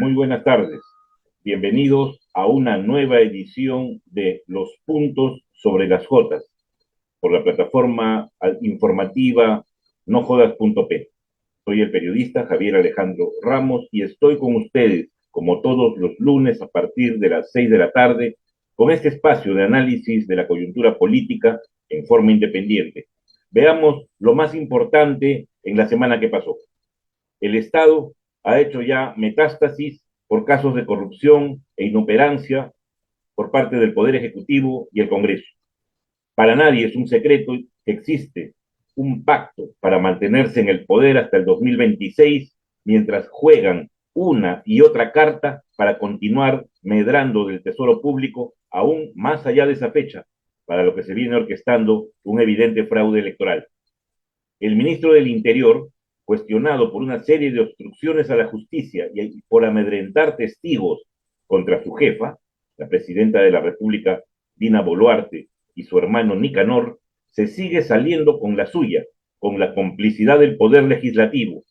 Muy buenas tardes. Bienvenidos a una nueva edición de Los Puntos sobre las Jotas por la plataforma informativa nojodas.p. Soy el periodista Javier Alejandro Ramos y estoy con ustedes, como todos los lunes a partir de las 6 de la tarde, con este espacio de análisis de la coyuntura política en forma independiente. Veamos lo más importante en la semana que pasó. El Estado ha hecho ya metástasis por casos de corrupción e inoperancia por parte del Poder Ejecutivo y el Congreso. Para nadie es un secreto que existe un pacto para mantenerse en el poder hasta el 2026, mientras juegan una y otra carta para continuar medrando del tesoro público aún más allá de esa fecha, para lo que se viene orquestando un evidente fraude electoral. El ministro del Interior, cuestionado por una serie de obstrucciones a la justicia y por amedrentar testigos contra su jefa, la presidenta de la República, Dina Boluarte, y su hermano Nicanor, se sigue saliendo con la suya, con la complicidad del Poder Legislativo,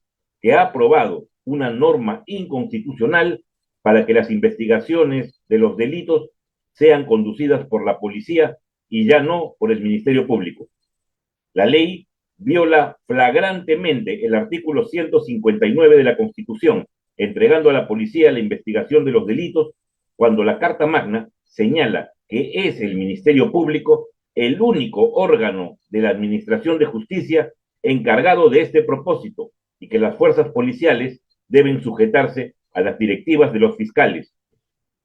que ha aprobado una norma inconstitucional para que las investigaciones de los delitos sean conducidas por la policía y ya no por el Ministerio Público. La ley viola flagrantemente el artículo 159 de la Constitución, entregando a la policía la investigación de los delitos, cuando la Carta Magna señala que es el Ministerio Público el único órgano de la Administración de Justicia encargado de este propósito y que las fuerzas policiales deben sujetarse a las directivas de los fiscales.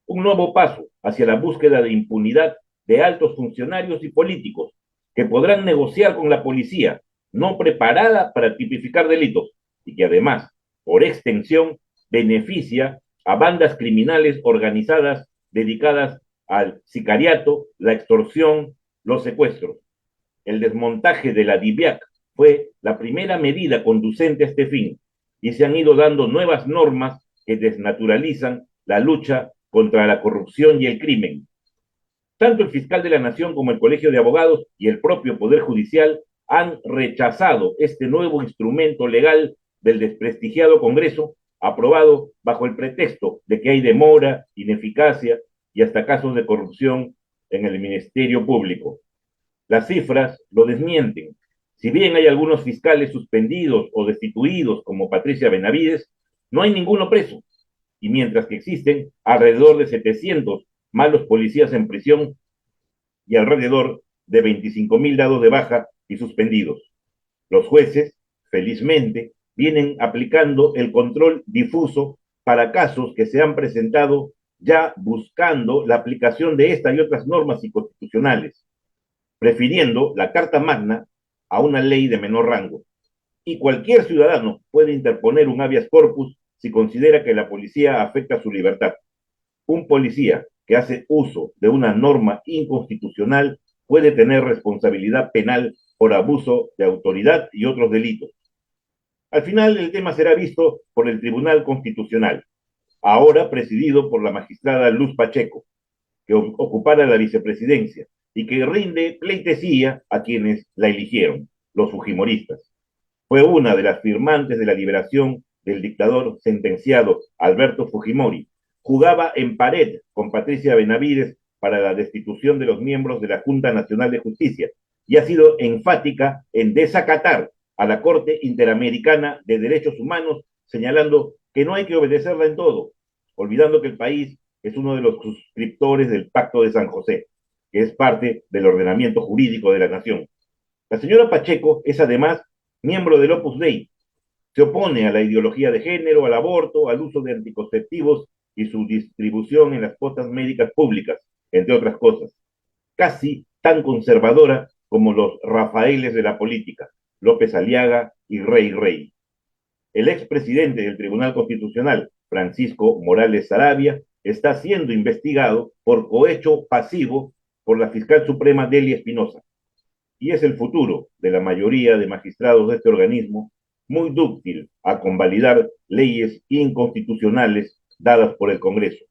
Un nuevo paso hacia la búsqueda de impunidad de altos funcionarios y políticos que podrán negociar con la policía, no preparada para tipificar delitos, y que además, por extensión, beneficia a bandas criminales organizadas dedicadas al sicariato, la extorsión, los secuestros. El desmontaje de la DIVIAC fue la primera medida conducente a este fin, y se han ido dando nuevas normas que desnaturalizan la lucha contra la corrupción y el crimen. Tanto el fiscal de la Nación como el Colegio de Abogados y el propio Poder Judicial han rechazado este nuevo instrumento legal del desprestigiado Congreso, aprobado bajo el pretexto de que hay demora, ineficacia y hasta casos de corrupción en el Ministerio Público. Las cifras lo desmienten. Si bien hay algunos fiscales suspendidos o destituidos, como Patricia Benavides, no hay ninguno preso. Y mientras que existen alrededor de 700 malos policías en prisión y alrededor de 25.000 dados de baja y suspendidos. Los jueces, felizmente, vienen aplicando el control difuso para casos que se han presentado ya buscando la aplicación de esta y otras normas inconstitucionales, prefiriendo la Carta Magna a una ley de menor rango. Y cualquier ciudadano puede interponer un habeas corpus si considera que la policía afecta su libertad. Un policía que hace uso de una norma inconstitucional puede tener responsabilidad penal por abuso de autoridad y otros delitos. Al final, el tema será visto por el Tribunal Constitucional, ahora presidido por la magistrada Luz Pacheco, que ocupará la vicepresidencia y que rinde pleitesía a quienes la eligieron, los fujimoristas. Fue una de las firmantes de la liberación del dictador sentenciado Alberto Fujimori. Jugaba en pared con Patricia Benavides para la destitución de los miembros de la Junta Nacional de Justicia y ha sido enfática en desacatar a la Corte Interamericana de Derechos Humanos, señalando que no hay que obedecerla en todo, olvidando que el país es uno de los suscriptores del Pacto de San José, que es parte del ordenamiento jurídico de la nación. La señora Pacheco es además miembro del Opus Dei. Se opone a la ideología de género, al aborto, al uso de anticonceptivos y su distribución en las postas médicas públicas, entre otras cosas. Casi tan conservadora como los Rafaeles de la política, López Aliaga y Rey. El expresidente del Tribunal Constitucional, Francisco Morales Sarabia, está siendo investigado por cohecho pasivo por la fiscal suprema Delia Espinosa. Y es el futuro de la mayoría de magistrados de este organismo muy dúctil a convalidar leyes inconstitucionales dadas por el Congreso.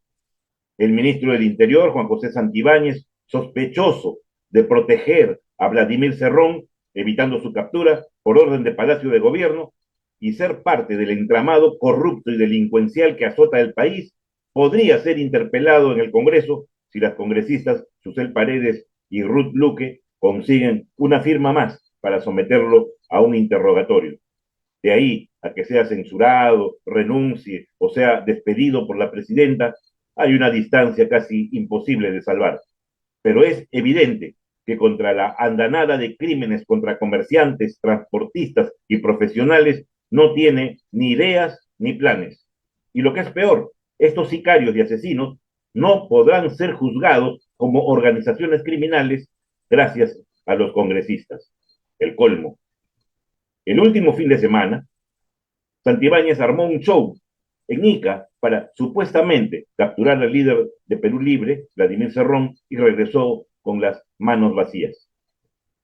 El ministro del Interior, Juan José Santibáñez, sospechoso de proteger a Vladimir Cerrón, evitando su captura por orden de Palacio de Gobierno, y ser parte del entramado corrupto y delincuencial que azota el país, podría ser interpelado en el Congreso si las congresistas Susel Paredes y Ruth Luque consiguen una firma más para someterlo a un interrogatorio. De ahí a que sea censurado, renuncie o sea despedido por la presidenta, hay una distancia casi imposible de salvar. Pero es evidente que contra la andanada de crímenes contra comerciantes, transportistas y profesionales no tiene ni ideas ni planes. Y lo que es peor, estos sicarios y asesinos no podrán ser juzgados como organizaciones criminales gracias a los congresistas. El colmo. El último fin de semana, Santibáñez armó un show en Ica para supuestamente capturar al líder de Perú Libre, Vladimir Cerrón, y regresó con las manos vacías.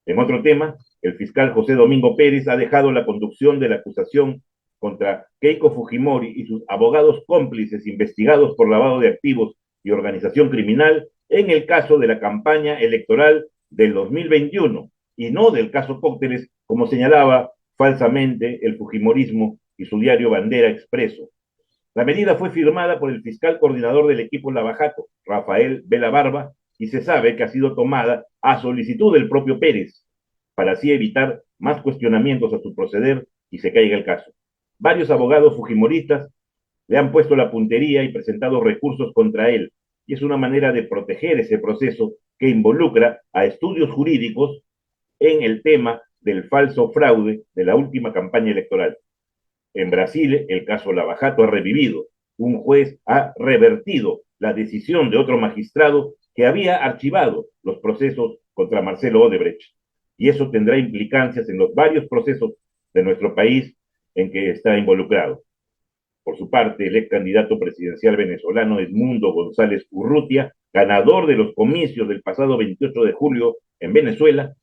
En otro tema, el fiscal José Domingo Pérez ha dejado la conducción de la acusación contra Keiko Fujimori y sus abogados cómplices investigados por lavado de activos y organización criminal en el caso de la campaña electoral del 2021 y no del caso Cócteles, como señalaba falsamente el Fujimorismo y su diario Bandera Expreso. La medida fue firmada por el fiscal coordinador del equipo Lavajato, Rafael Vela Barba, y se sabe que ha sido tomada a solicitud del propio Pérez, para así evitar más cuestionamientos a su proceder y se caiga el caso. Varios abogados fujimoristas le han puesto la puntería y presentado recursos contra él, y es una manera de proteger ese proceso que involucra a estudios jurídicos en el tema del falso fraude de la última campaña electoral. En Brasil, el caso Lavajato ha revivido. Un juez ha revertido la decisión de otro magistrado que había archivado los procesos contra Marcelo Odebrecht. Y eso tendrá implicancias en los varios procesos de nuestro país en que está involucrado. Por su parte, el ex candidato presidencial venezolano Edmundo González Urrutia, ganador de los comicios del pasado 28 de julio en Venezuela,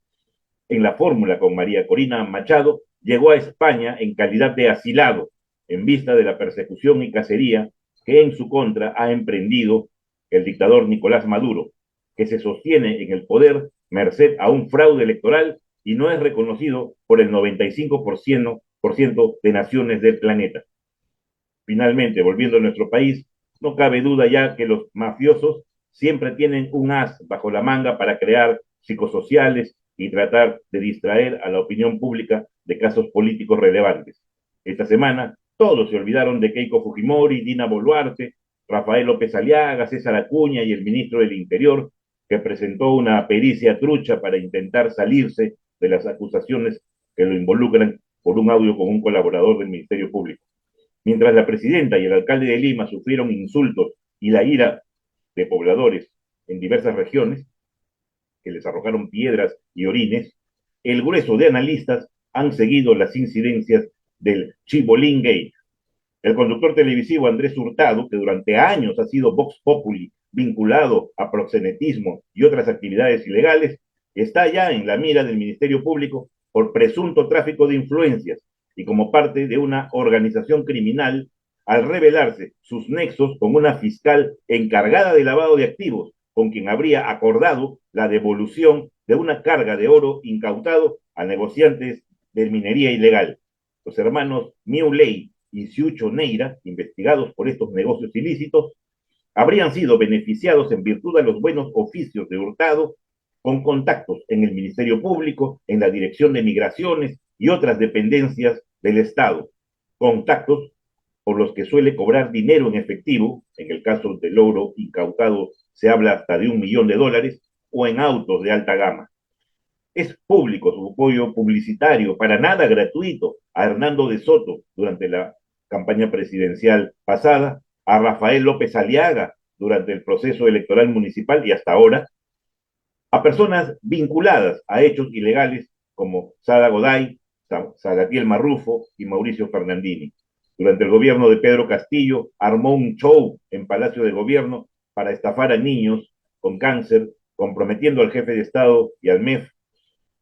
en la fórmula con María Corina Machado, llegó a España en calidad de asilado, en vista de la persecución y cacería que en su contra ha emprendido el dictador Nicolás Maduro, que se sostiene en el poder merced a un fraude electoral y no es reconocido por el 95% de naciones del planeta. Finalmente, volviendo a nuestro país, no cabe duda ya que los mafiosos siempre tienen un as bajo la manga para crear psicosociales y tratar de distraer a la opinión pública de casos políticos relevantes. Esta semana todos se olvidaron de Keiko Fujimori, Dina Boluarte, Rafael López Aliaga, César Acuña y el ministro del Interior, que presentó una pericia trucha para intentar salirse de las acusaciones que lo involucran por un audio con un colaborador del Ministerio Público. Mientras la presidenta y el alcalde de Lima sufrieron insultos y la ira de pobladores en diversas regiones, que les arrojaron piedras y orines, el grueso de analistas han seguido las incidencias del Chibolín Gate. El conductor televisivo Andrés Hurtado, que durante años ha sido Vox Populi vinculado a proxenetismo y otras actividades ilegales, está ya en la mira del Ministerio Público por presunto tráfico de influencias y como parte de una organización criminal al revelarse sus nexos con una fiscal encargada de lavado de activos, con quien habría acordado la devolución de una carga de oro incautado a negociantes de minería ilegal. Los hermanos Miuley y Siucho Neira, investigados por estos negocios ilícitos, habrían sido beneficiados en virtud de los buenos oficios de Hurtado, con contactos en el Ministerio Público, en la Dirección de Migraciones y otras dependencias del Estado, contactos por los que suele cobrar dinero en efectivo, en el caso del oro incautado se habla hasta de $1.000.000, o en autos de alta gama. Es público su apoyo publicitario, para nada gratuito, a Hernando de Soto durante la campaña presidencial pasada, a Rafael López Aliaga durante el proceso electoral municipal y hasta ahora, a personas vinculadas a hechos ilegales como Sada Goday, Salatiel Marrufo y Mauricio Fernandini. Durante el gobierno de Pedro Castillo, armó un show en Palacio de Gobierno para estafar a niños con cáncer, comprometiendo al jefe de Estado y al MEF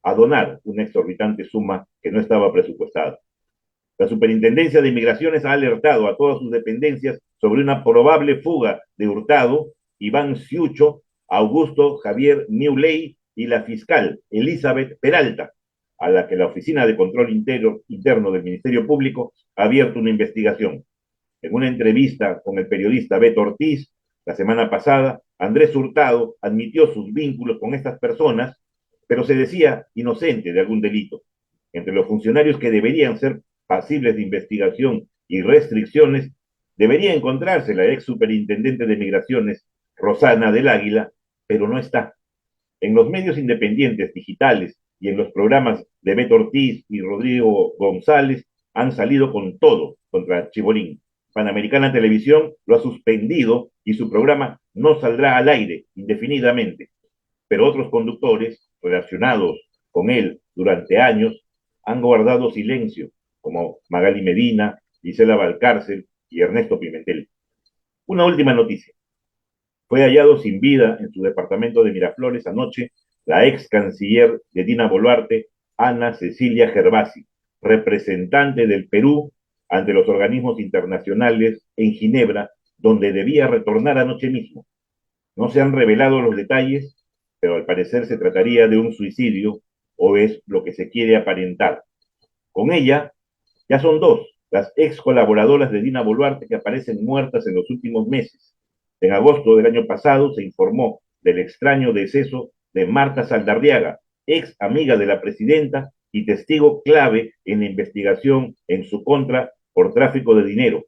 a donar una exorbitante suma que no estaba presupuestada. La Superintendencia de Migraciones ha alertado a todas sus dependencias sobre una probable fuga de Hurtado, Iván Siucho, Augusto Javier Miuley y la fiscal Elizabeth Peralta, a la que la Oficina de Control Interno del Ministerio Público ha abierto una investigación. En una entrevista con el periodista Beto Ortiz la semana pasada, Andrés Hurtado admitió sus vínculos con estas personas, pero se decía inocente de algún delito. Entre los funcionarios que deberían ser pasibles de investigación y restricciones, debería encontrarse la ex superintendente de Migraciones, Rosana del Águila, pero no está. En los medios independientes digitales y en los programas de Beto Ortiz y Rodrigo González han salido con todo contra Chibolín. Panamericana Televisión lo ha suspendido y su programa no saldrá al aire indefinidamente. Pero otros conductores relacionados con él durante años han guardado silencio, como Magali Medina, Gisela Valcárcel y Ernesto Pimentel. Una última noticia. Fue hallado sin vida en su departamento de Miraflores anoche la ex canciller de Dina Boluarte, Ana Cecilia Gervasi, representante del Perú ante los organismos internacionales en Ginebra, donde debía retornar anoche mismo. No se han revelado los detalles, pero al parecer se trataría de un suicidio o es lo que se quiere aparentar. Con ella ya son dos las ex colaboradoras de Dina Boluarte que aparecen muertas en los últimos meses. En agosto del año pasado se informó del extraño deceso de Marta Saldarriaga, ex amiga de la presidenta y testigo clave en la investigación en su contra por tráfico de dinero.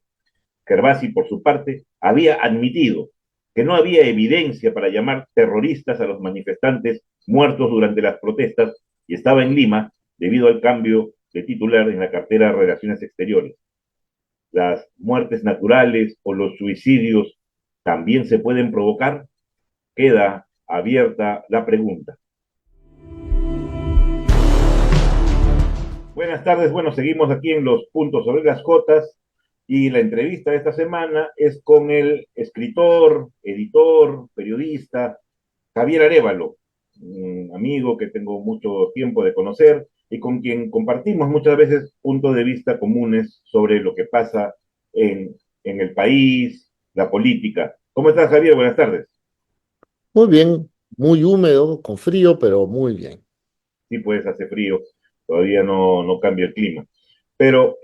Gervasi, por su parte, había admitido que no había evidencia para llamar terroristas a los manifestantes muertos durante las protestas y estaba en Lima debido al cambio de titular en la cartera de Relaciones Exteriores. ¿Las muertes naturales o los suicidios también se pueden provocar? Queda abierta la pregunta. Buenas tardes, bueno, seguimos aquí en los puntos sobre las cotas y la entrevista de esta semana es con el escritor, editor, periodista Javier Arévalo, un amigo que tengo mucho tiempo de conocer y con quien compartimos muchas veces puntos de vista comunes sobre lo que pasa en el país, la política. ¿Cómo estás, Javier? Buenas tardes. Muy bien, muy húmedo, con frío, pero muy bien. Sí, pues hace frío, todavía no cambia el clima. Pero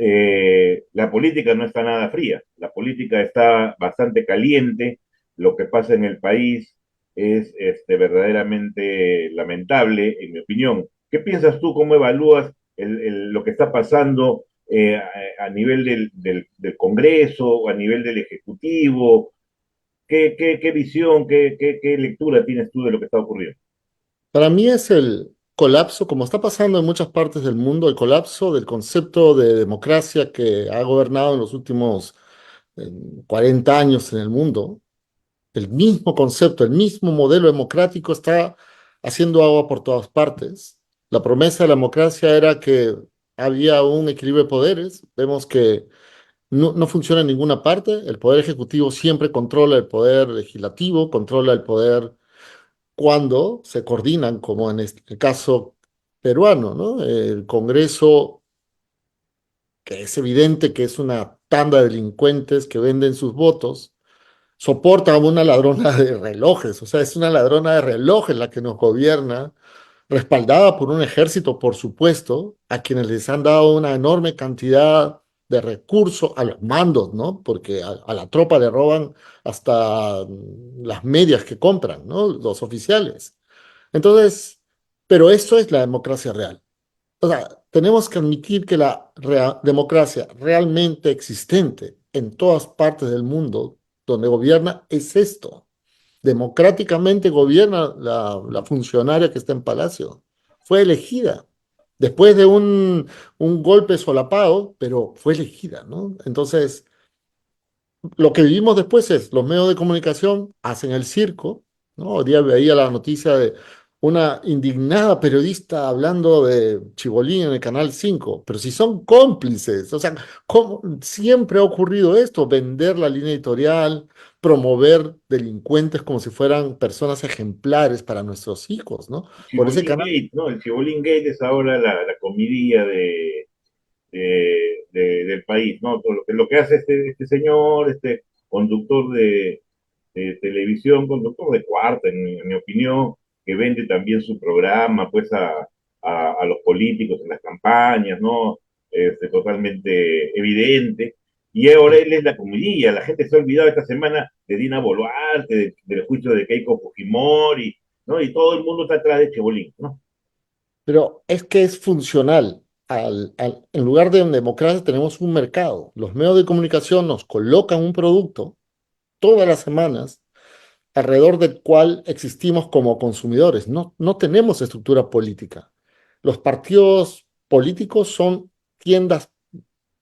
la política no está nada fría, la política está bastante caliente, lo que pasa en el país es verdaderamente lamentable, en mi opinión. ¿Qué piensas tú, cómo evalúas lo que está pasando a nivel del Congreso, o a nivel del Ejecutivo? ¿Qué visión, qué lectura tienes tú de lo que está ocurriendo? Para mí es el colapso, como está pasando en muchas partes del mundo, el colapso del concepto de democracia que ha gobernado en los últimos 40 años en el mundo. El mismo concepto, el mismo modelo democrático está haciendo agua por todas partes. La promesa de la democracia era que había un equilibrio de poderes. Vemos que no funciona en ninguna parte. El poder ejecutivo siempre controla el poder legislativo, controla el poder cuando se coordinan, como en este caso peruano, ¿no? El Congreso, que es evidente que es una tanda de delincuentes que venden sus votos, soporta a una ladrona de relojes, o sea, es una ladrona de relojes la que nos gobierna, respaldada por un ejército, por supuesto, a quienes les han dado una enorme cantidad de recursos a los mandos, ¿no? Porque a la tropa le roban hasta las medias que compran, ¿no? Los oficiales. Entonces, pero eso es la democracia real. O sea, tenemos que admitir que la democracia realmente existente en todas partes del mundo donde gobierna es esto. Democráticamente gobierna la funcionaria que está en Palacio. Fue elegida después de un golpe solapado, pero fue elegida, ¿no? Entonces, lo que vivimos después es los medios de comunicación hacen el circo, ¿no? Hoy día veía la noticia de una indignada periodista hablando de Chibolín en el Canal 5, pero si son cómplices, o sea, ¿cómo siempre ha ocurrido esto? Vender la línea editorial, promover delincuentes como si fueran personas ejemplares para nuestros hijos, ¿no? Por ese Chibolín canal. Gate, ¿no? El Chibolín Gate es ahora la comidilla del país, ¿no? Todo lo que hace este señor, este conductor de televisión, conductor de cuarta, en mi opinión, que vende también su programa, pues, a los políticos en las campañas, ¿no? Totalmente evidente. Y ahora él es la comidilla. La gente se ha olvidado esta semana de Dina Boluarte, del juicio de Keiko Fujimori, ¿no? Y todo el mundo está atrás de Chebolín, ¿no? Pero es que es funcional. En lugar de democracia tenemos un mercado. Los medios de comunicación nos colocan un producto todas las semanas alrededor del cual existimos como consumidores. No, no tenemos estructura política. Los partidos políticos son tiendas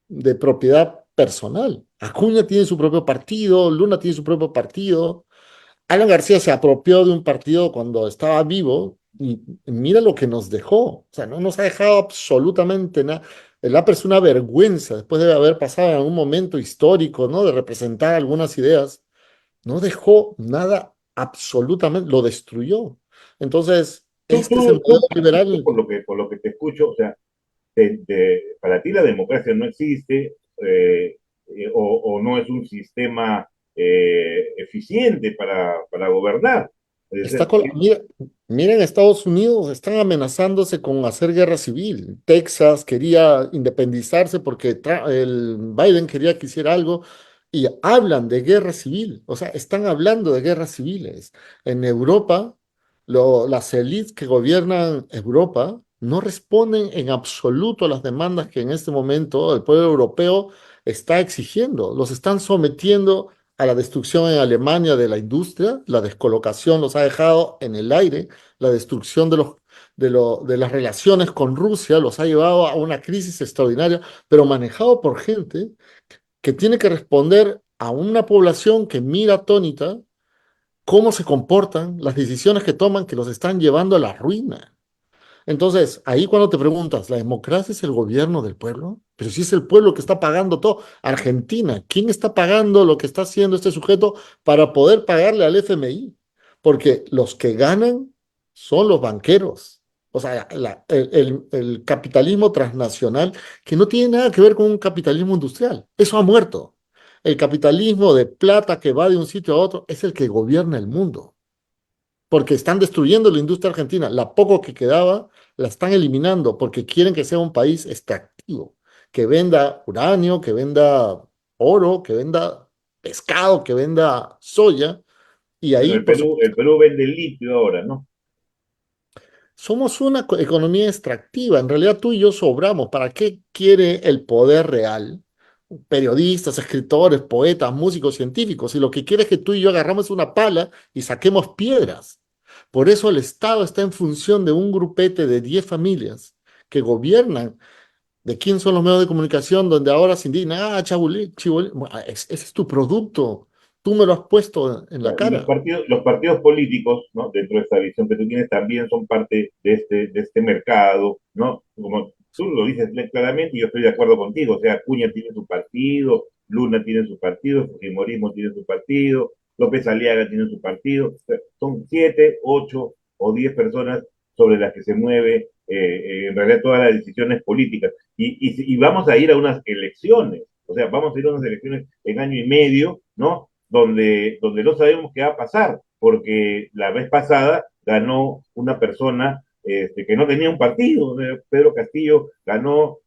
de propiedad personal. Acuña tiene su propio partido, Luna tiene su propio partido. Alan García se apropió de un partido cuando estaba vivo y mira lo que nos dejó. O sea, no nos ha dejado absolutamente nada. El APR es una vergüenza después de haber pasado en algún momento histórico, ¿no? De representar algunas ideas. No dejó nada absolutamente, lo destruyó. Entonces, Tú, este es el tú, modelo tú, liberal. por lo que te escucho, o sea, para ti la democracia no existe o no es un sistema eficiente para gobernar. Es Está decir, con, mira, mira, en Estados Unidos están amenazándose con hacer guerra civil. Texas quería independizarse porque el Biden quería que hiciera algo y hablan de guerra civil. O sea, están hablando de guerras civiles. En Europa, las élites que gobiernan Europa no responden en absoluto a las demandas que en este momento el pueblo europeo está exigiendo. Los están sometiendo a la destrucción en Alemania de la industria, la descolocación los ha dejado en el aire, la destrucción de las relaciones con Rusia los ha llevado a una crisis extraordinaria, pero manejado por gente que tiene que responder a una población que mira atónita cómo se comportan, las decisiones que toman que los están llevando a la ruina. Entonces, ahí cuando te preguntas, ¿la democracia es el gobierno del pueblo? Pero si es el pueblo que está pagando todo. Argentina, ¿quién está pagando lo que está haciendo este sujeto para poder pagarle al FMI? Porque los que ganan son los banqueros. O sea, el capitalismo transnacional, que no tiene nada que ver con un capitalismo industrial. Eso ha muerto. El capitalismo de plata que va de un sitio a otro es el que gobierna el mundo porque están destruyendo la industria argentina. La poco que quedaba la están eliminando porque quieren que sea un país extractivo, que venda uranio, que venda oro, que venda pescado, que venda soya. Y bueno, ahí, por El supuesto, Perú vende litio ahora, ¿no? somos una economía extractiva. En realidad tú y yo sobramos. ¿Para qué quiere el poder real? Periodistas, escritores, poetas, músicos, científicos. Y lo que quiere es que tú y yo agarramos una pala y saquemos piedras. Por eso el Estado está en función de un grupete de 10 familias que gobiernan. ¿De quién son los medios de comunicación donde ahora se indigna? Ah, Chabulín, Chibolín. Bueno, ese es tu producto. Tú me lo has puesto en la Y cara. los partidos políticos, ¿no? Dentro de esta visión que tú tienes, también son parte de este mercado, ¿no? Como tú lo dices claramente y yo estoy de acuerdo contigo. O sea, Acuña tiene su partido, Luna tiene su partido, Fujimorismo tiene su partido, López Aliaga tiene su partido. O sea, son 7, 8 o 10 personas sobre las que se mueve en realidad todas las decisiones políticas. Y vamos a ir a unas elecciones. O sea, vamos a ir a unas elecciones en año y medio, ¿no? Donde no sabemos qué va a pasar, porque la vez pasada ganó una persona que no tenía un partido, Pedro Castillo ganó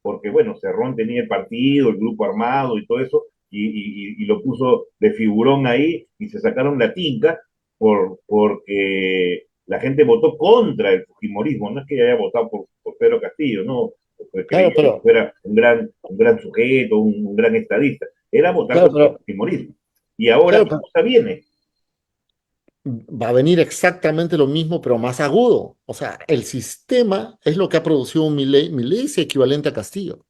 porque, bueno, Cerrón tenía el partido, el grupo armado y todo eso, y lo puso de figurón ahí y se sacaron la tinca porque la gente votó contra el Fujimorismo, no es que haya votado por Pedro Castillo, no, porque Claro, creían que pero, fuera un gran sujeto, un gran estadista, era votar claro, contra el pero, fujimorismo. Y ahora, claro, ¿qué pero cosa viene? va a venir exactamente lo mismo, pero más agudo. O sea, el sistema es lo que ha producido un Milei. Milei es equivalente a Castillo.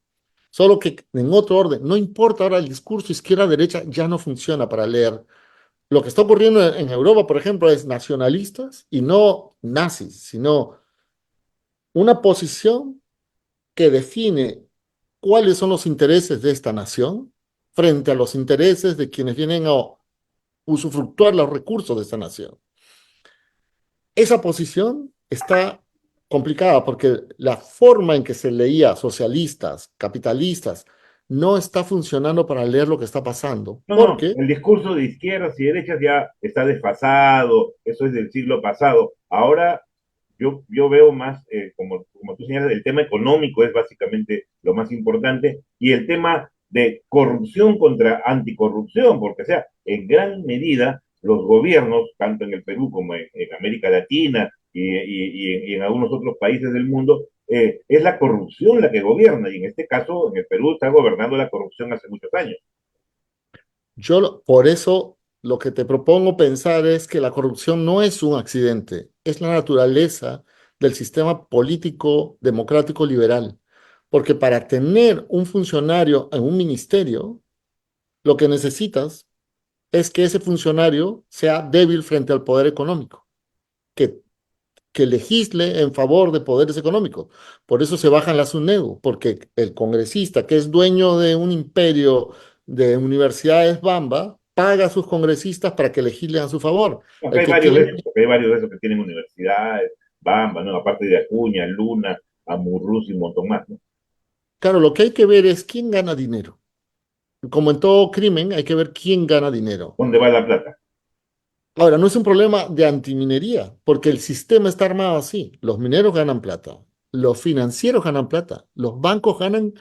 Solo que en otro orden. No importa ahora el discurso izquierda-derecha, ya no funciona para leer. Lo que está ocurriendo en Europa, por ejemplo, es nacionalistas y no nazis, sino una posición que define cuáles son los intereses de esta nación frente a los intereses de quienes vienen a usufructuar los recursos de esta nación. Esa posición está complicada porque la forma en que se leía socialistas, capitalistas, no está funcionando para leer lo que está pasando, No, no, porque el discurso de izquierdas y derechas ya está desfasado, eso es del siglo pasado. Ahora yo veo más, como tú señalas, el tema económico es básicamente lo más importante y el tema de corrupción contra anticorrupción, porque o sea, en gran medida los gobiernos, tanto en el Perú como en América Latina y en algunos otros países del mundo, es la corrupción la que gobierna y en este caso en el Perú está gobernando la corrupción hace muchos años. Por eso lo que te propongo pensar es que la corrupción no es un accidente, es la naturaleza del sistema político democrático liberal. Porque para tener un funcionario en un ministerio, lo que necesitas es que ese funcionario sea débil frente al poder económico, que, que legisle en favor de poderes económicos. Por eso se bajan las UNEDU, porque el congresista que es dueño de un imperio de universidades Bamba, paga a sus congresistas para que legislen a su favor. Acá El hay que varios de tiene, esos, porque hay varios de esos que tienen universidades, Bamba, ¿no? Aparte de Acuña, Luna, Amurruz y un montón más, ¿no? claro, lo que hay que ver es quién gana dinero. Como en todo crimen, hay que ver quién gana dinero. ¿Dónde va la plata? Ahora, no es un problema de antiminería, porque el sistema está armado así. Los mineros ganan plata, los financieros ganan plata, los bancos ganan,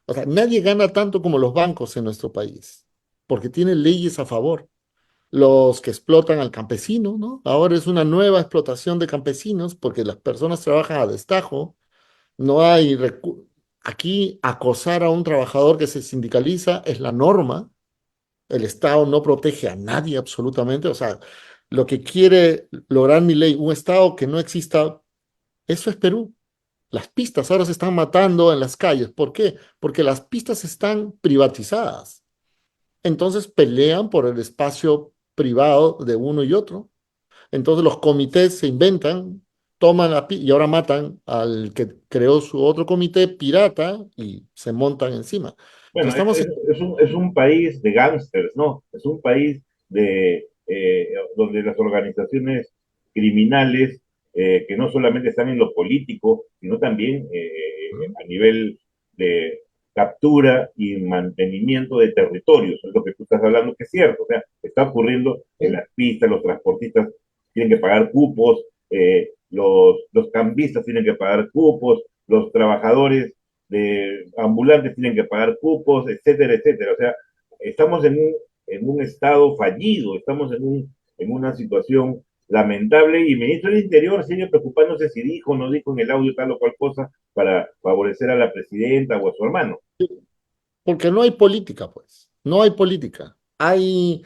o sea, nadie gana tanto como los bancos en nuestro país, porque tienen leyes a favor. Los que explotan al campesino, ¿no? Ahora es una nueva explotación de campesinos porque las personas trabajan a destajo, no hay aquí acosar a un trabajador que se sindicaliza es la norma. El Estado no protege a nadie absolutamente. O sea, lo que quiere lograr mi ley, un Estado que no exista, eso es Perú. Las pistas ahora se están matando en las calles. ¿Por qué? Porque las pistas están privatizadas. Entonces pelean por el espacio privado de uno y otro. Entonces los comités se inventan, toman y ahora matan al que creó su otro comité pirata y se montan encima. Bueno, Entonces estamos en... es un país de gángsters, ¿no? Es un país donde las organizaciones criminales, que no solamente están en lo político, sino también a nivel de captura y mantenimiento de territorios, es lo que tú estás hablando, que es cierto, o sea, está ocurriendo en las pistas, los transportistas tienen que pagar cupos, los cambistas tienen que pagar cupos, los trabajadores de ambulantes tienen que pagar cupos, etcétera, etcétera. O sea, estamos en un estado fallido, estamos en una situación lamentable y el ministro del Interior sigue preocupándose si dijo o no dijo en el audio tal o cual cosa para favorecer a la presidenta o a su hermano. Porque no hay política, pues. No hay política. Hay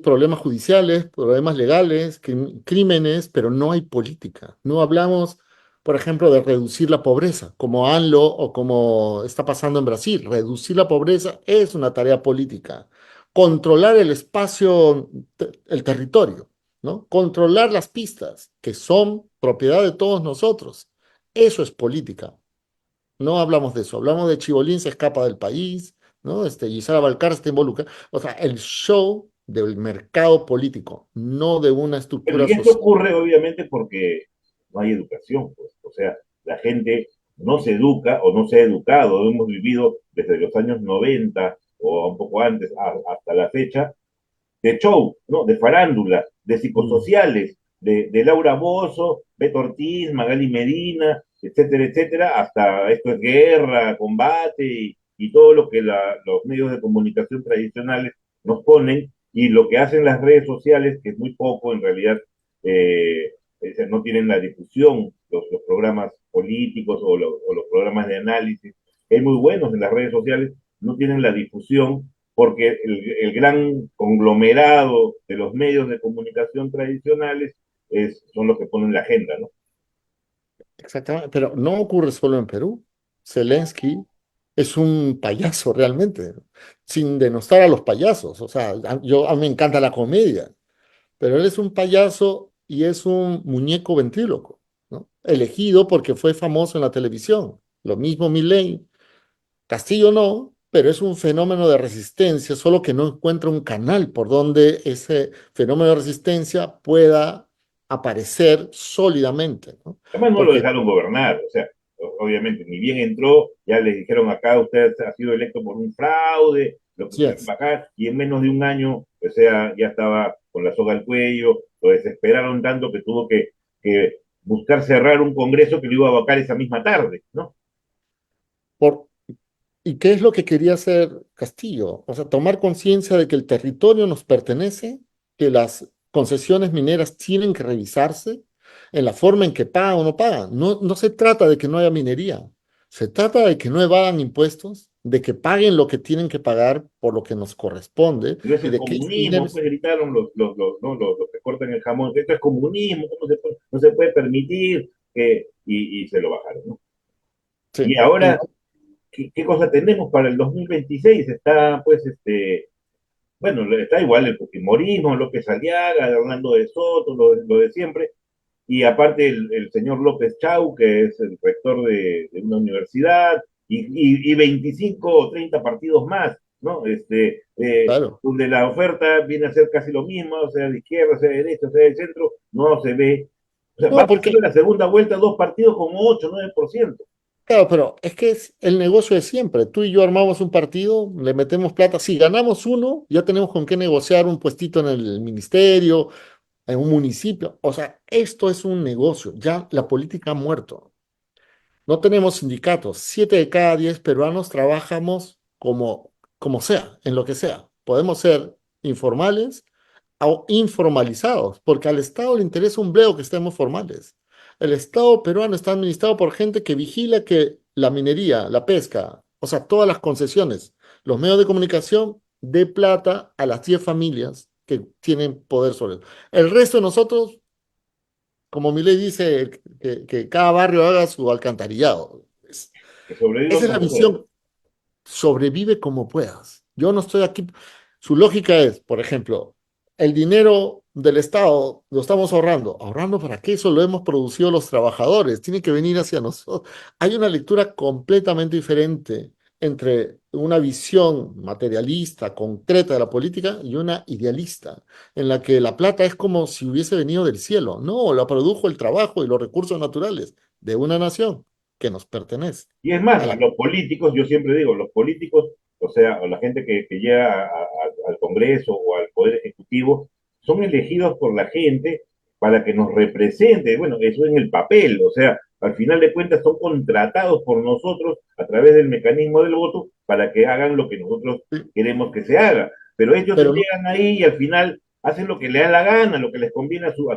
problemas judiciales, problemas legales, crímenes, pero no hay política. No hablamos, por ejemplo, de reducir la pobreza, como ANLO o como está pasando en Brasil. Reducir la pobreza es una tarea política. Controlar el espacio, el territorio, ¿no? Controlar las pistas, que son propiedad de todos nosotros. Eso es política. No hablamos de eso, hablamos de Chibolín se escapa del país, ¿no? Gisela Balcar está involucrada. O sea, el show del mercado político, no de una Pero estructura y esto social. ocurre obviamente porque no hay educación, pues. O sea, la gente no se educa o no se ha educado. Hemos vivido desde los años 90 o un poco antes hasta la fecha de show, ¿no? De farándula, de Mm. psicosociales, de Laura Bozzo, Beto Ortiz, Magali Medina, etcétera, etcétera, hasta esto es guerra, combate y todo lo que los medios de comunicación tradicionales nos ponen y lo que hacen las redes sociales, que es muy poco en realidad, no tienen la difusión, los programas políticos o los programas de análisis, hay muy buenos en las redes sociales, no tienen la difusión porque el gran conglomerado de los medios de comunicación tradicionales son los que ponen la agenda, ¿no? Exactamente, pero no ocurre solo en Perú. Zelensky es un payaso realmente, ¿no? Sin denostar a los payasos. O sea, a mí me encanta la comedia, pero él es un payaso y es un muñeco ventríloco, ¿no? Elegido porque fue famoso en la televisión. Lo mismo Milei. Castillo no, pero es un fenómeno de resistencia, solo que no encuentra un canal por donde ese fenómeno de resistencia pueda aparecer sólidamente, ¿no? Además no lo Porque, dejaron gobernar, o sea, obviamente, ni bien entró, ya le dijeron acá, usted ha sido electo por un fraude, lo sí pusieron es, para acá, y en menos de un año, o sea, ya estaba con la soga al cuello, lo desesperaron tanto que tuvo que buscar cerrar un congreso que lo iba a vacar esa misma tarde, ¿no? Por, ¿Y qué es lo que quería hacer Castillo? O sea, tomar conciencia de que el territorio nos pertenece, que las concesiones mineras tienen que revisarse en la forma en que pagan o no pagan. No, no se trata de que no haya minería, se trata de que no evadan impuestos, de que paguen lo que tienen que pagar por lo que nos corresponde Pero es y el de que ese dinero... comunismo, pues gritaron ¿no? los que cortan el jamón, esto es comunismo, ¿cómo no se puede permitir? Y se lo bajaron, ¿no? Y Sí, y ahora, ¿qué cosa tenemos para el 2026? Está, pues, bueno, está igual el fujimorismo, López Aliaga, Hernando de Soto, lo de siempre, y aparte el señor López Chau, que es el rector de una universidad, y 25 o 30 partidos más, ¿no? claro. Donde la oferta viene a ser casi lo mismo, o sea de izquierda, sea de derecha, sea de centro, no se ve. O sea, No, va pasando porque en la segunda vuelta dos partidos con 8, 9%. claro, pero es que es el negocio de siempre. Tú y yo armamos un partido, le metemos plata. Si ganamos uno, ya tenemos con qué negociar un puestito en el ministerio, en un municipio. O sea, esto es un negocio. Ya la política ha muerto. No tenemos sindicatos. 7 de cada 10 peruanos trabajamos como sea, en lo que sea. Podemos ser informales o informalizados, porque al Estado le interesa un bledo que estemos formales. El Estado peruano está administrado por gente que vigila que la minería, la pesca, o sea, todas las concesiones, los medios de comunicación, dé plata a las 10 familias que tienen poder sobre eso. El resto de nosotros, como mi ley dice, que cada barrio haga su alcantarillado. Que sobrevivan Esa es la como puedan. visión, sobrevive como puedas. Yo no estoy aquí. Su lógica es, por ejemplo, el dinero del Estado lo estamos ahorrando. ¿Ahorrando para qué? Eso lo hemos producido los trabajadores. Tiene que venir hacia nosotros. Hay una lectura completamente diferente entre una visión materialista, concreta de la política y una idealista, en la que la plata es como si hubiese venido del cielo. No, la produjo el trabajo y los recursos naturales de una nación que nos pertenece. Y es más, A la los políticos, yo siempre digo, los políticos, o sea, o la gente que llega al Congreso o al Poder Ejecutivo, son elegidos por la gente para que nos represente. Bueno, eso en el papel, o sea, al final de cuentas son contratados por nosotros a través del mecanismo del voto para que hagan lo que nosotros queremos que se haga. Pero ellos pero no, llegan ahí y al final hacen lo que les da la gana, lo que les conviene a su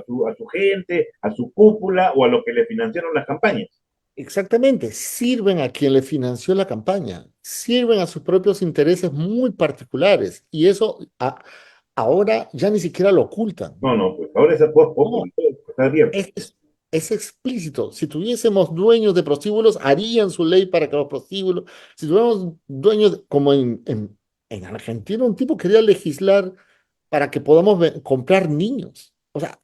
gente, a su cúpula o a lo que le financiaron las campañas. exactamente, sirven a quien le financió la campaña, sirven a sus propios intereses muy particulares y eso ahora ya ni siquiera lo ocultan. No, no, pues ahora esa post No, populi está abierto. es explícito. Si tuviésemos dueños de prostíbulos, harían su ley para que los prostíbulos, si tuviéramos dueños, como en Argentina, un tipo quería legislar para que podamos comprar niños. O sea,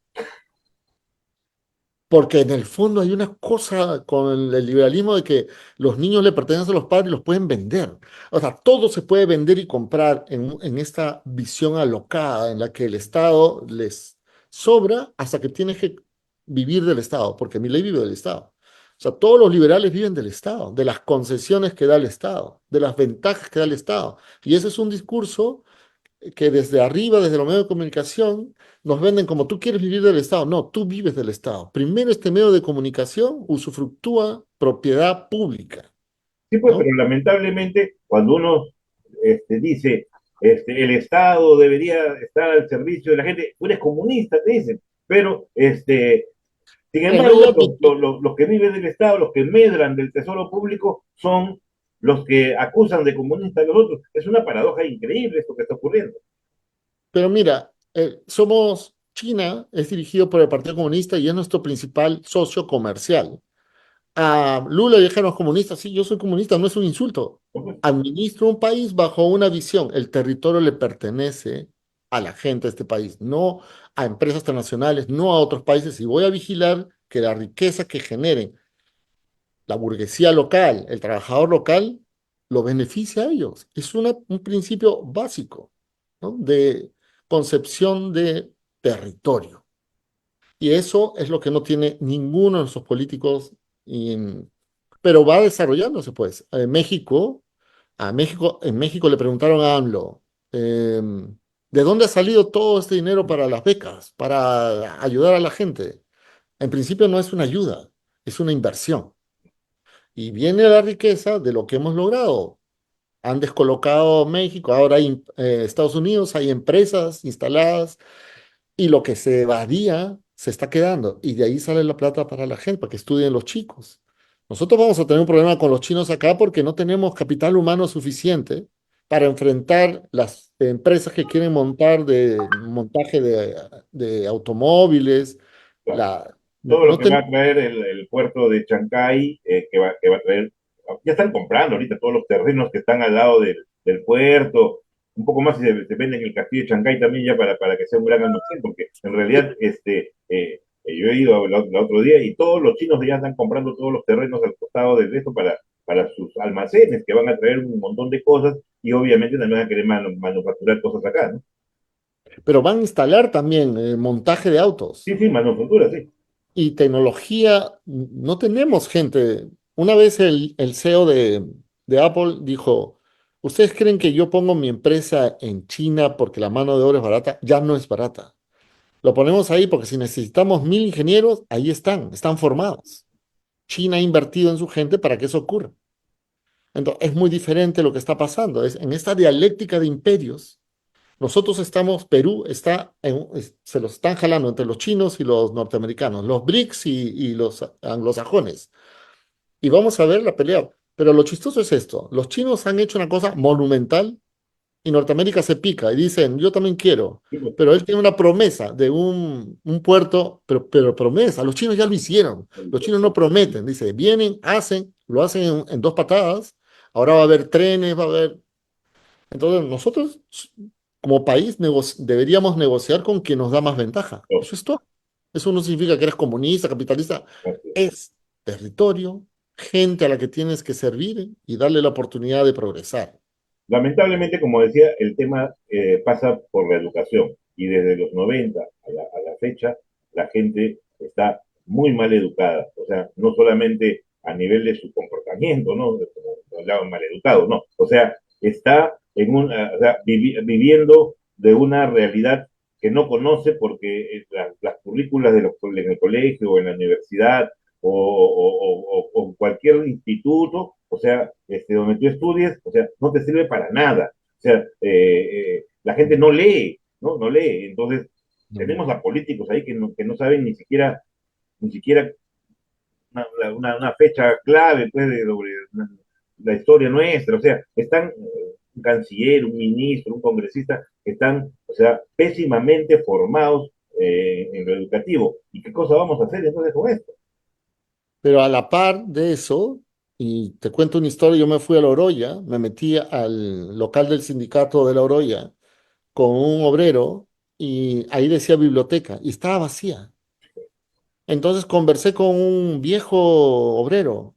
porque en el fondo hay una cosa con el liberalismo de que los niños le pertenecen a los padres y los pueden vender. O sea, todo se puede vender y comprar en esta visión alocada en la que el Estado les sobra hasta que tienes que vivir del Estado, porque mi ley vive del Estado. O sea, todos los liberales viven del Estado, de las concesiones que da el Estado, de las ventajas que da el Estado. Y ese es un discurso que desde arriba, desde los medios de comunicación, nos venden como tú quieres vivir del Estado. No, tú vives del Estado. Primero este medio de comunicación usufructúa propiedad pública, Sí, pues, pero ¿no? lamentablemente cuando uno dice el Estado debería estar al servicio de la gente, tú eres comunista, te dicen, pero sin En embargo, realidad, los que viven del Estado, los que medran del tesoro público, son los que acusan de comunistas a los otros. Es una paradoja increíble esto que está ocurriendo. pero mira, somos China, es dirigido por el Partido Comunista y es nuestro principal socio comercial. A Lula dijeron comunistas, sí, yo soy comunista, no es un insulto. ¿No? Pues, Administro un país bajo una visión. El territorio le pertenece a la gente de este país, no a empresas transnacionales, no a otros países. Y voy a vigilar que la riqueza que generen la burguesía local, el trabajador local, lo beneficia a ellos. Es un principio básico, ¿no? De concepción de territorio. Y eso es lo que no tiene ninguno de nuestros políticos, y, pero va desarrollándose, pues. En México le preguntaron a AMLO, ¿de dónde ha salido todo este dinero para las becas, para ayudar a la gente? En principio no es una ayuda, es una inversión. Y viene la riqueza de lo que hemos logrado. Han descolocado México, ahora hay Estados Unidos, hay empresas instaladas y lo que se evadía se está quedando. Y de ahí sale la plata para la gente, para que estudien los chicos. Nosotros vamos a tener un problema con los chinos acá porque no tenemos capital humano suficiente para enfrentar las empresas que quieren montar de montaje de automóviles. Claro. No, Todo lo no que va ten- a traer el puerto de Chancay, que va a traer, ya están comprando ahorita todos los terrenos que están al lado del puerto, un poco más si se venden el castillo de Chancay también ya para que sea un gran almacén, porque en realidad yo he ido el otro día y todos los chinos ya están comprando todos los terrenos al costado de esto para sus almacenes, que van a traer un montón de cosas y obviamente también van a querer manufacturar cosas acá, ¿no? pero van a instalar también montaje de autos. Sí, sí, manufactura, sí. Y tecnología, no tenemos gente. Una vez el CEO de Apple dijo, ¿ustedes creen que yo pongo mi empresa en China porque la mano de obra es barata? Ya no es barata. Lo ponemos ahí porque si necesitamos 1.000 ingenieros, ahí están formados. China ha invertido en su gente para que eso ocurra. Entonces, es muy diferente lo que está pasando. En esta dialéctica de imperios, nosotros estamos, Perú está, se los están jalando entre los chinos y los norteamericanos, los BRICS y los anglosajones. Y vamos a ver la pelea. Pero lo chistoso es esto, los chinos han hecho una cosa monumental y Norteamérica se pica y dicen, yo también quiero. Sí, pues, Pero él tiene una promesa de un puerto, pero promesa, los chinos ya lo hicieron. Los chinos no prometen, dice, vienen, hacen, lo hacen en dos patadas, ahora va a haber trenes, va a haber entonces, nosotros como país deberíamos negociar con quien nos da más ventaja. no, Eso es todo. Eso no significa que eres comunista, capitalista. así. Es territorio, gente a la que tienes que servir y darle la oportunidad de progresar. Lamentablemente, como decía, el tema pasa por la educación y desde los 90 a la fecha la gente está muy mal educada, o sea, no solamente a nivel de su comportamiento, ¿no? Como hablaban mal educado, no, o sea, está o sea, viviendo de una realidad que no conoce porque las currículas en el colegio o en la universidad o cualquier instituto, o sea, donde tú estudies, o sea, no te sirve para nada. O sea, la gente no lee, ¿no? No lee. Entonces, No. tenemos a políticos ahí que no saben ni siquiera una fecha clave, pues, sobre la historia nuestra. O sea, están un canciller, un ministro, un congresista, que están, o sea, pésimamente formados en lo educativo. ¿Y qué cosa vamos a hacer entonces con esto? Pero a la par de eso, y te cuento una historia, yo me fui a La Oroya, me metí al local del sindicato de La Oroya con un obrero y ahí decía biblioteca y estaba vacía. Entonces conversé con un viejo obrero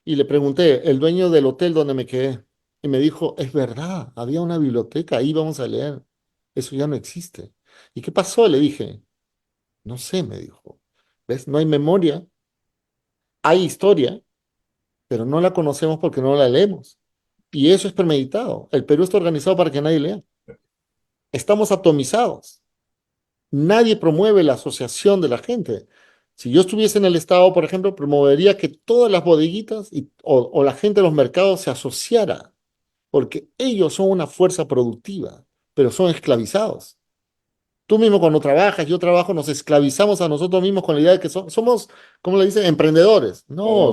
y le pregunté, el dueño del hotel donde me quedé, y me dijo, es verdad, había una biblioteca, ahí vamos a leer. Eso ya no existe. ¿Y qué pasó? Le dije, no sé, me dijo. ¿Ves? No hay memoria, hay historia, pero no la conocemos porque no la leemos. Y eso es premeditado. El Perú está organizado para que nadie lea. Estamos atomizados. Nadie promueve la asociación de la gente. Si yo estuviese en el Estado, por ejemplo, promovería que todas las bodeguitas o la gente de los mercados se asociara, porque ellos son una fuerza productiva, pero son esclavizados. Tú mismo cuando trabajas, yo trabajo, nos esclavizamos a nosotros mismos con la idea de que somos, ¿cómo le dicen? Emprendedores. No, No,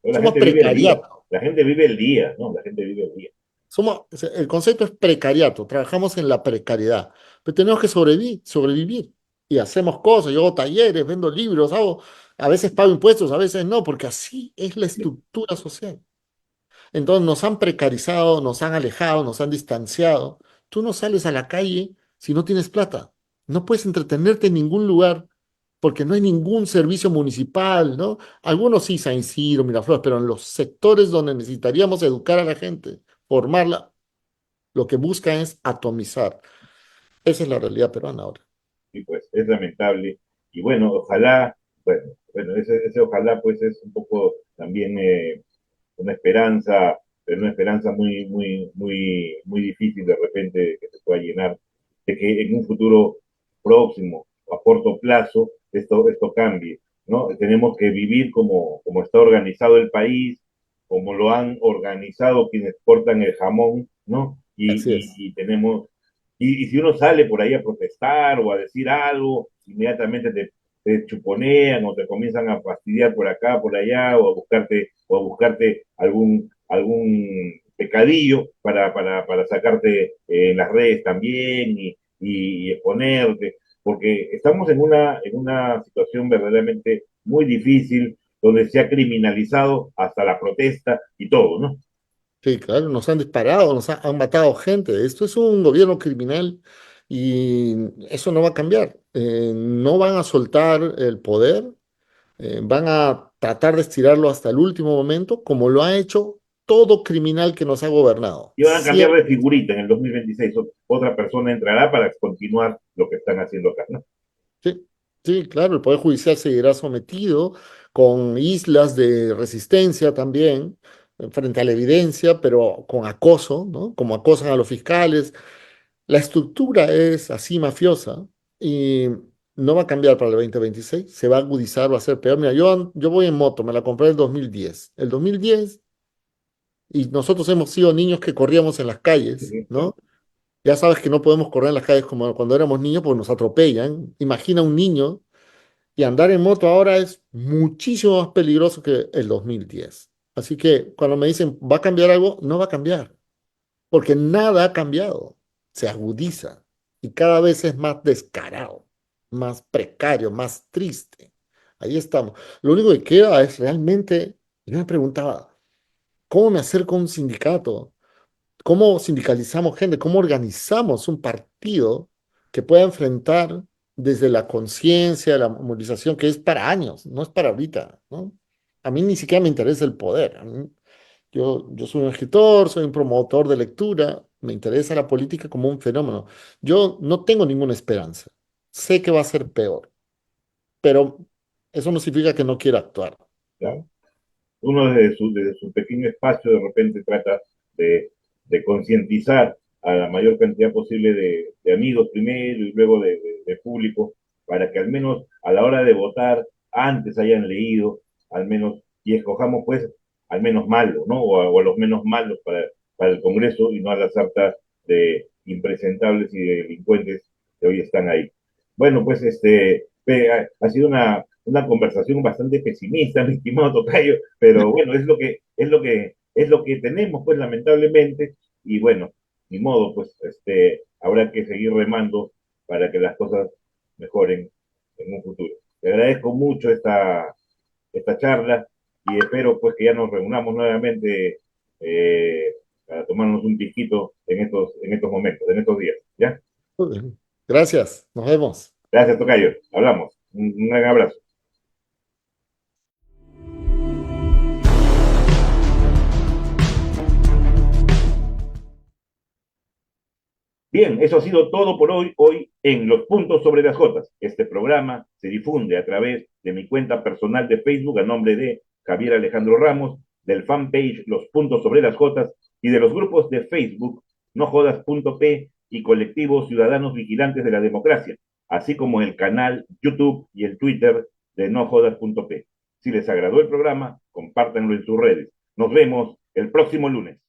no, la somos gente vive el día, precariato. la gente vive el día, ¿no? La gente vive el día. El concepto es precariato, trabajamos en la precariedad, pero tenemos que sobrevivir y hacemos cosas, yo hago talleres, vendo libros, a veces pago impuestos, a veces no, porque así es la estructura social. Entonces nos han precarizado, nos han alejado, nos han distanciado. Tú no sales a la calle si no tienes plata, no puedes entretenerte en ningún lugar porque no hay ningún servicio municipal, ¿no? Algunos sí, San Isidro, Miraflores, pero en los sectores donde necesitaríamos educar a la gente, formarla, lo que buscan es atomizar. Esa es la realidad peruana ahora. Y pues es lamentable. Y bueno, ojalá, bueno, ese ojalá pues es un poco también una esperanza, pero una esperanza muy, muy, muy, muy difícil de repente que se pueda llenar, de que en un futuro próximo, a corto plazo, esto cambie. ¿no? Tenemos que vivir como está organizado el país, como lo han organizado quienes portan el jamón, ¿no? Así es. Y tenemos, y si uno sale por ahí a protestar o a decir algo, inmediatamente te chuponean o te comienzan a fastidiar por acá, por allá, o a buscarte algún pecadillo para sacarte en las redes también y exponerte, porque estamos en una situación verdaderamente muy difícil, donde se ha criminalizado hasta la protesta y todo, ¿no? Sí, claro, nos han disparado, han matado gente. Esto es un gobierno criminal y eso no va a cambiar. No van a soltar el poder, van a tratar de estirarlo hasta el último momento, como lo ha hecho todo criminal que nos ha gobernado. Y van a cambiar Siempre. de figurita en el 2026. Otra persona entrará para continuar lo que están haciendo acá, ¿no? Sí, sí, claro, el Poder Judicial seguirá sometido con islas de resistencia también, frente a la evidencia, pero con acoso, ¿no? Como acosan a los fiscales. La estructura es así mafiosa y no va a cambiar para el 2026, se va a agudizar, va a ser peor. Mira, yo voy en moto, me la compré en el 2010. El 2010, y nosotros hemos sido niños que corríamos en las calles, Sí, claro. ¿no? Ya sabes que no podemos correr en las calles como cuando éramos niños porque nos atropellan. Imagina un niño y andar en moto ahora es muchísimo más peligroso que el 2010. Así que cuando me dicen, ¿va a cambiar algo? No va a cambiar, porque nada ha cambiado. Se agudiza y cada vez es más descarado, más precario, más triste. Ahí estamos. Lo único que queda es realmente, yo me preguntaba, ¿cómo me acerco a un sindicato? ¿Cómo sindicalizamos gente? ¿Cómo organizamos un partido que pueda enfrentar desde la conciencia, la movilización, que es para años, no es para ahorita, ¿no? A mí ni siquiera me interesa el poder. Yo soy un escritor, soy un promotor de lectura, me interesa la política como un fenómeno. Yo no tengo ninguna esperanza. Sé que va a ser peor, pero eso no significa que no quiera actuar. ¿Ya? Uno desde su pequeño espacio de repente trata de, de concientizar a la mayor cantidad posible de amigos primero y luego de público, para que al menos a la hora de votar antes hayan leído, al menos, y escojamos pues al menos malo, ¿no? O a los menos malos para el Congreso y no a la sarta de impresentables y de delincuentes que hoy están ahí. Bueno, pues ha sido una conversación bastante pesimista, mi estimado Tocayo, pero bueno, es lo que tenemos, pues lamentablemente, y bueno, ni modo, pues habrá que seguir remando para que las cosas mejoren en un futuro. Te agradezco mucho esta charla y espero pues que ya nos reunamos nuevamente para tomarnos un piquito en estos momentos, en estos días, ¿ya? Muy bien. Gracias, nos vemos. Gracias, Tocayo. Hablamos. Un gran abrazo. Bien, eso ha sido todo por hoy en Los Puntos sobre las Jotas. Este programa se difunde a través de mi cuenta personal de Facebook a nombre de Javier Alejandro Ramos, del fanpage Los Puntos sobre las Jotas y de los grupos de Facebook nojodas.p y Colectivo Ciudadanos Vigilantes de la Democracia, así como el canal YouTube y el Twitter de nojodas.p. Si les agradó el programa, compártanlo en sus redes. Nos vemos el próximo lunes.